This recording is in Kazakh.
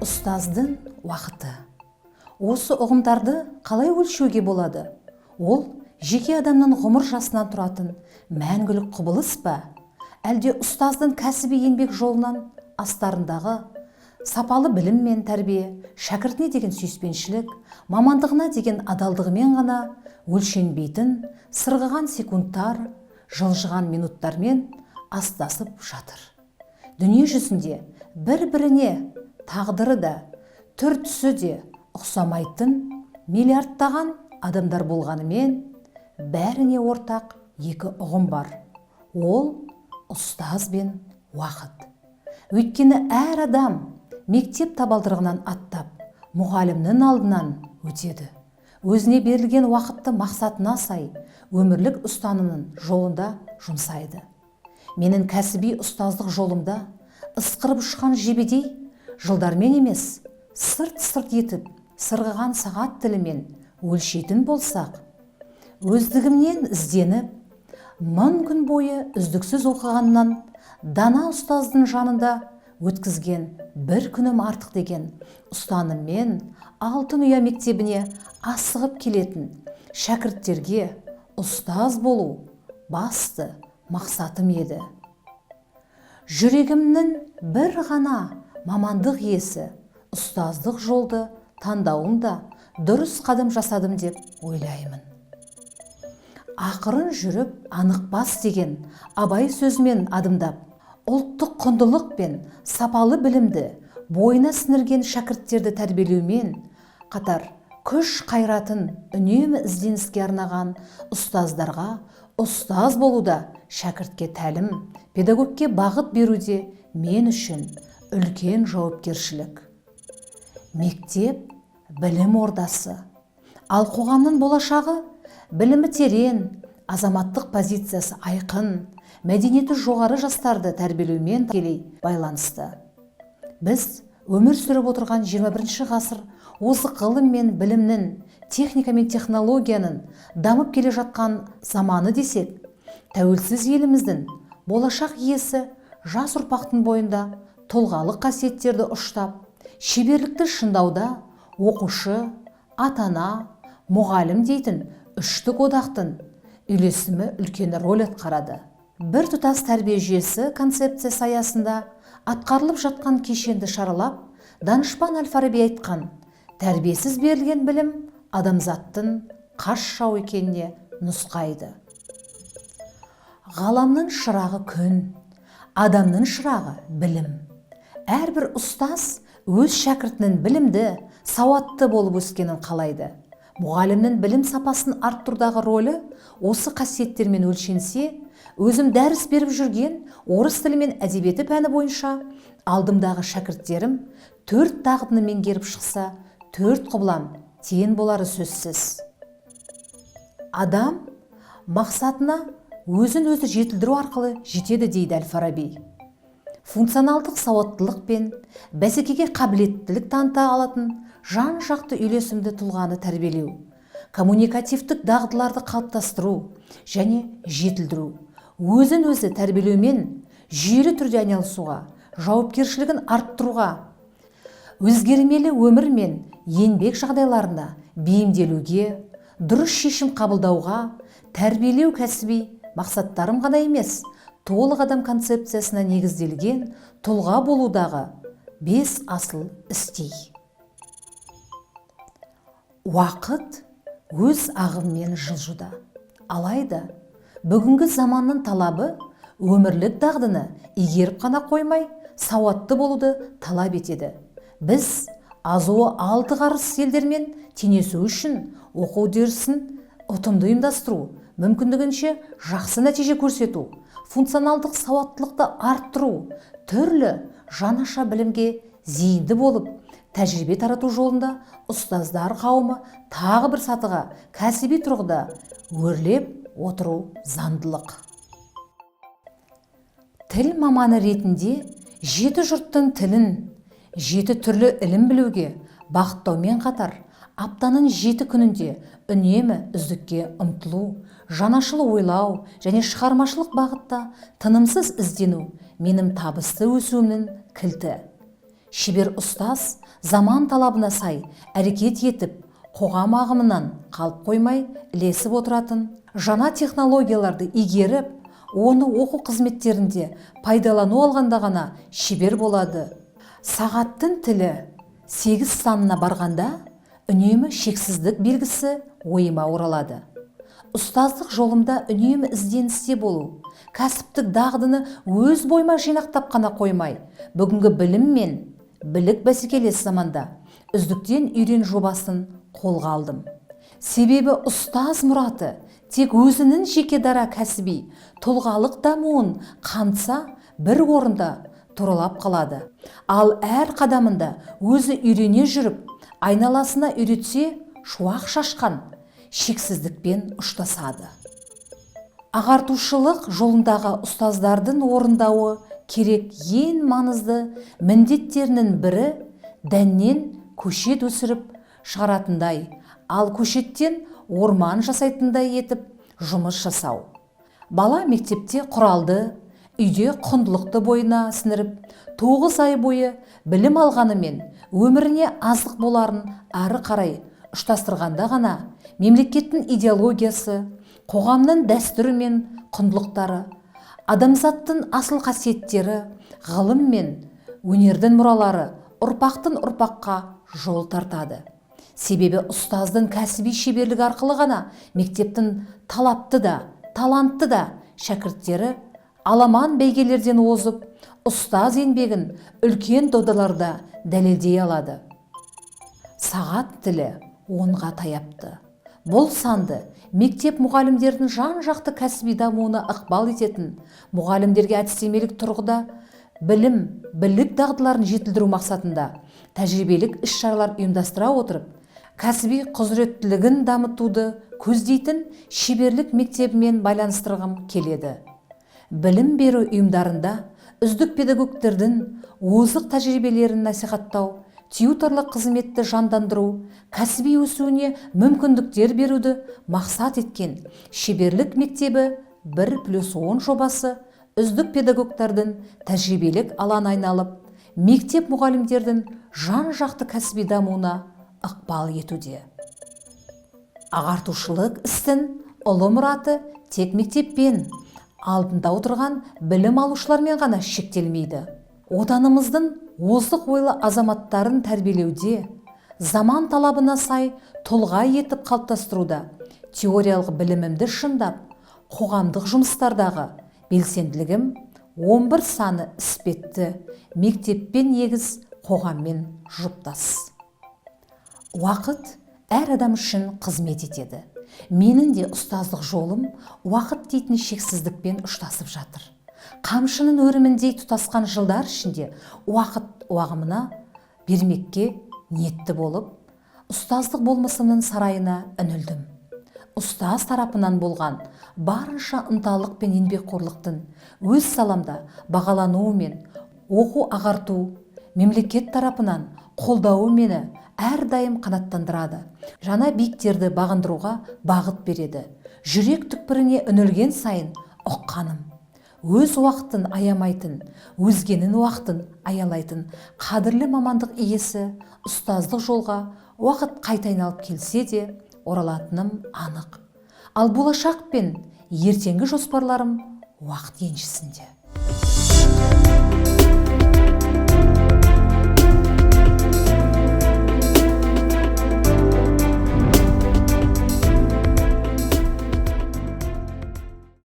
Ұстаздың уақыты. Осы ұғымдарды қалай өлшеуге болады? Ол жеке адамның ғұмыр жасынан тұратын мәңгілік құбылыс па? Әлде ұстаздың кәсіби еңбек жолынан астарындағы сапалы білім мен тәрбие, шәкіртіне деген сүйіспеншілік, мамандығына деген адалдығымен ғана өлшенбейтін сырғыған секундтар, жылжыған минуттармен астасып жатыр. Дүние жүзінде бір-біріне тағдыры да, түр-түсі де ұқсамайтын миллиардтаған адамдар болғанымен, бәріне ортақ екі ұғым бар. Ол ұстаз бен уақыт. Өйткені әр адам мектеп табалдырығынан аттап, мұғалімнің алдынан өтеді. Өзіне берілген уақытты мақсатына сай, өмірлік ұстанымның жолында жұмсайды. Менің кәсіби ұстаздық жолымда ысқырып ұшқан жебедей, жылдармен емес, сырт-сырт етіп, сырғыған сағат тілімен өлшейтін болсақ, өздігімнен ізденіп, 1000 күн бойы үздіксіз оқығаннан дана ұстаздың жанында өткізген бір күнім артық деген ұстаныммен Алтын ұя мектебіне асығып келетін шәкірттерге ұстаз болу басты мақсатым еді. Жүрегімнің бір ғана мамандық иесі ұстаздық жолды таңдауымда дұрыс қадам жасадым деп ойлаймын. Ақырын жүріп анықпас деген Абай сөзімен адымдап, ұлттық құндылық пен сапалы білімді бойына сіңірген шәкірттерді тәрбиелеумен қатар күш қайратын үнемі ізденіске арнаған ұстаздарға ұстаз болуда, шәкіртке тәлім, педагогке бағыт беруде мен үшін үлкен жауапкершілік. Мектеп білім ордасы, ал қоғамның болашағы білімі терең, азаматтық позициясы айқын, мәдениеті жоғары жастарды тәрбиелеумен тікелей байланысты. Біз өмір сүріп отырған 21 ғасыр озық ғылым мен білімнің, техника мен технологияның дамып келе жатқан заманы десек, тәуелсіз еліміздің болашақ иесі жас ұрпақтың бойында тұлғалық қасиеттерді ұштап, шеберлікті шыңдауда оқушы, ата-ана, мұғалім дейтін үштік одақтың үйлесімі үлкен рөл атқарады. Бір тұтас тәрбие жүйесі концепциясы аясында атқарылып жатқан кешенді шаралап, данышпан Әл-Фараби айтқан, тәрбиесіз берілген білім адамзаттың қас жау екеніне нұсқайды. Ғаламның шырағы күн, адамның шырағы білім. Әрбір ұстаз өз шәкіртінің білімді, сауатты болып өскенін қалайды. Мұғалімнің білім сапасын арттырудағы рөлі осы қасиеттермен өлшенсе, өзім дәріс беріп жүрген орыс тілі мен әдебиеті пәні бойынша алдымдағы шәкірттерім 4 дағдыны меңгеріп шықса, 4 құбылам тең болары сөзсіз. Адам мақсатына өзін-өзі жетілдіру арқылы жетеді дейді Әл-Фараби. Функционалдық сауаттылық пен бәсекеге қабілеттілік таныта алатын жан-жақты үйлесімді тұлғаны тәрбиелеу, коммуникативтік дағдыларды қалыптастыру және жетілдіру, өзін-өзі тәрбиелеумен жүйелі түрде айналысуға, жауапкершілігін арттыруға, өзгермелі өмір мен еңбек жағдайларына бейімделуге, дұрыс шешім қабылдауға, тәрбиелеу кәсіби мақсаттарым ғана емес, толық адам концепциясына негізделген тұлға болудағы 5 асыл істей. Уақыт өз ағыммен жылжуда. Алайда, бүгінгі заманның талабы өмірлік дағдыны игеріп қана қоймай, сауатты болуды талап етеді. Біз азуы 6 қарыс елдермен теңесу үшін оқу үдерісін ұтымды ұйымдастыру, мүмкіндігінше жақсы нәтиже көрсету, функционалдық сауаттылықты арттыру, түрлі жаңаша білімге зейінді болып, тәжірибе тарату жолында ұстаздар қауымы тағы бір сатыға кәсіби тұрғыда өрлеп отыру заңдылық. Тіл маманы ретінде 7 жұрттың тілін, 7 түрлі ілім білуге бағыттаумен қатар, аптаның 7 күнінде үнемі үздікке ұмтылу, жанашыл ойлау және шығармашылық бағытта тынымсыз іздену менің табысты өсуімнің кілті. Шебер ұстаз заман талабына сай әрекет етіп, қоғам ағымынан қалып қоймай ілесіп отыратын, жаңа технологияларды игеріп, оны оқу қызметтерінде пайдалану алғанда ғана шебер болады. Сағаттың тілі 8 санына барғанда үнемі шексіздік белгісі ойыма оралады. Ұстаздық жолымда үнемі ізденісте болу, кәсіптік дағдыны өз бойыма жинақтап қана қоймай, бүгінгі білім мен білік бәсекелес заманда үздіктен үйрен жобасын қолға алдым. Себебі ұстаз мұраты тек өзінің жеке дара кәсіби, тұлғалық дамуын қамтса бір орында тұралап қалады. Ал әр қадамында өзі үйрене жүріп, айналасына үйретсе, шуақ шашқан шексіздікпен ұштасады. Ағартушылық жолындағы ұстаздардың орындауы керек ең маңызды міндеттерінің бірі дәннен көшет өсіріп шығаратындай, ал көшеттен орман жасайтындай етіп жұмыс жасау. Бала мектепте құралды, үйде құндылықты бойына сіңіріп, 9 ай бойы білім алғанымен өміріне азық боларын ары қарай ұштастырғанда ғана мемлекеттің идеологиясы, қоғамның дәстүрі мен құндылықтары, адамзаттың асыл қасиеттері, ғылым мен өнердің мұралары ұрпақтың ұрпаққа жол тартады. Себебі ұстаздың кәсіби шеберлігі арқылы ғана мектептің талапты да, талантты да шәкірттері аламан бәйгелерден озып, ұстаз еңбегін үлкен додаларда дәлелдей алады. Сағат тілі 10-ға таяпты. Бұл санды мектеп мұғалімдердің жан-жақты кәсіби дамуына ықпал ететін, мұғалімдерге әдістемелік тұрғыда білім, білік дағдыларын жетілдіру мақсатында тәжірибелік іс-шаралар ұйымдастыра отырып, кәсіби құзыреттілігін дамытуды көздейтін шеберлік мектебімен байланыстырғым келеді. Білім беру ұйымдарында үздік педагогтердің озық тәжірибелерін насихаттау, тьюторлық қызметті жандандыру, кәсіби өсуіне мүмкіндіктер беруді мақсат еткен шеберлік мектебі 1+10 жобасы үздік педагогтардың тәжірибелік алаң айналып, мектеп мұғалімдердің жан-жақты кәсіби дамуына ықпал етуде. Ағартушылық істің ұлы мұраты тек мектеппен, алдында отырған білім алушылармен ғана шектелмейді. Отанымыздың озық ойлы азаматтарын тәрбиелеуде, заман талабына сай тұлға етіп қалыптастыруда, теориялық білімімді шыңдап, қоғамдық жұмыстардағы белсенділігім 11 саны іспетті, мектеппен егіз, қоғаммен жұптас. Уақыт әр адам үшін қызмет етеді. Менің де ұстаздық жолым уақыт дейтін шексіздікпен ұштасып жатыр. Қамшының өріміндей тұтасқан жылдар ішінде уақыт уағымына бермекке ниетті болып, ұстаздық болмысымның сарайына үңілдім. Ұстаз тарапынан болған барынша ынталық пен еңбекқорлықтың өз саламда бағалануы мен оқу ағарту, мемлекет тарапынан қолдауы мені әрдайым қанаттандырады. Жаңа биіктерді бағындыруға бағыт береді. Жүрек түкпіріне үңілген сайын ұққаным. Өз уақытын аямайтын, өзгенің уақытын аялайтын қадірлі мамандық иесі ұстаздық жолға уақыт қайта айналып келсе де оралатыным анық. Ал болашақ пен ертеңгі жоспарларым уақыт еншісінде.